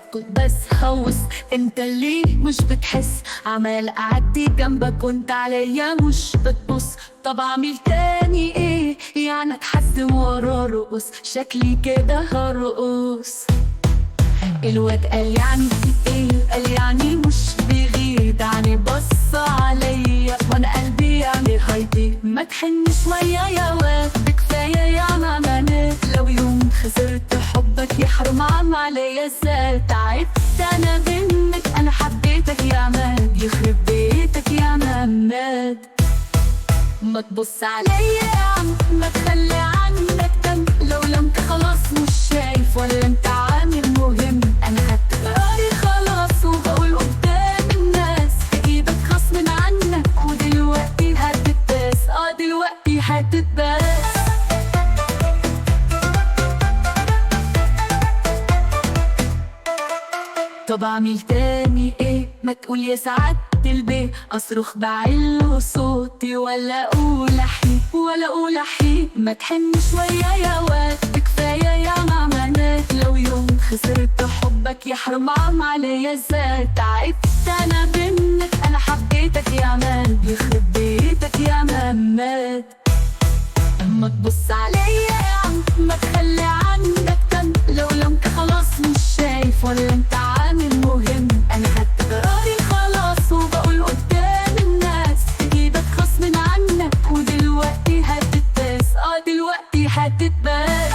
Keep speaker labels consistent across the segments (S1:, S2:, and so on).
S1: اسكت بس هوس، انت ليه مش بتحس؟ عمال اعدي جنبك وانت عليا مش بتبص. طب اعمل تاني ايه يعني؟ اتحسن ورا رقص، شكلي كده هرقص. الواد قال يعني ايه؟ قال يعني مش بيغير، يعني بص عليا وانا قلبي يعني هيطير. ما تحن شوية يا واد، بكفاية يا عمامات. لو يوم خسرت حبك يحرم عم عليا ازاي؟ تعبت انا منك، انا حبيتك يا عماد، يخرب بيتك يا عماد. ما تبص عليا يا عم، ما تخلي عنك دم. لو انت خلاص مش شايف ولا انت عامل مهم، انا خدت قراري خلاص وبقول قدام الناس هجيبك غصب عنك، ودلوقتي هتتباس. دلوقتي هتتباس. طب اعمل تاني ايه؟ ما تقول يا سعادة البيه. اصرخ بعلو صوتي ولا اقول احي ولا اقول احي؟ ما تحن شوية يا واد، كفاية يا معمنات. لو يوم خسرت حبك يحرم عم عليا ازاي؟ تعبت انا منك، انا حبيتك يا عماد، يخرب بيتك يا عماد. اما تبص عليا يا عم، ما تخلي عندك دم. لو انت خلاص مش شايف ولا انت عامل مهم، انا خدت قراري خلاص وبقول قدام الناس هجيبك غصب عنك، ودلوقتي هتتباس. دلوقتي هتتباس.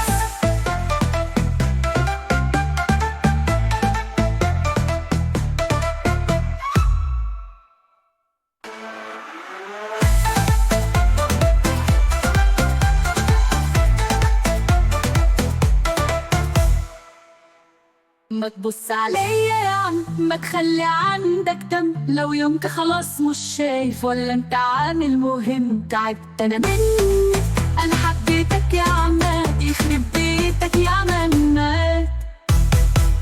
S1: ما تبص عليا يا عم، ما تخلي عندك دم. لو يومك خلاص مش شايف ولا انت عامل مهم، تعبت انا منك، انا حبيتك يا عماد، يخرب بيتك يا عماد.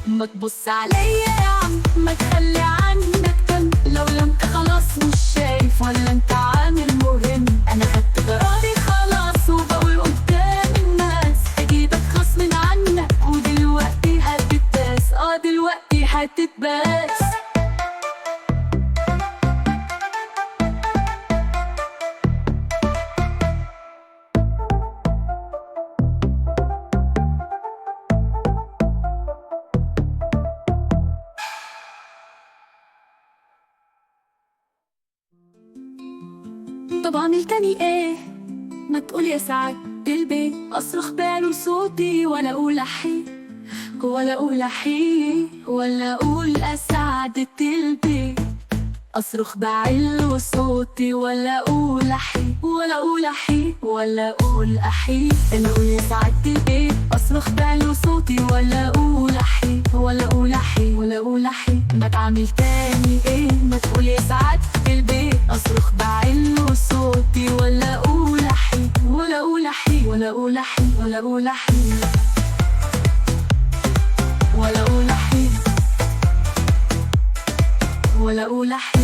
S1: ما تبص عليا يا عم، ما تخلي عندك دم. لو انت خلاص مش شايف ولا انت عامل مهم، انا خدت قراري خلاص وبقول قدام الناس هجيبك غصب عنك، ودلوقتي هتتباس. دلوقتي هتتباس. طب اعمل تاني ايه؟ ما تقول يا سعادة البيه. اصرخ بعلو صوتي ولا اقول احي ولا اقول احي ولا اقول اسعدة البيه. اصرخ بعلو صوتي ولا اقول احي ولا اقول احي ولا اقول احي. انا اقول يا سعادة البيه. اصرخ بعلو صوتي ولا اقول احي ولا اقول احي ولا اقول احي. ما تعمل تاني ايه؟ ما تقول يا سعادة البيه. اصرخ بعلو صوتي ولا اقول احي ولا اقول احي ولا اقول احي ولا اقول احي ولا اقول احي ولا اقول احي.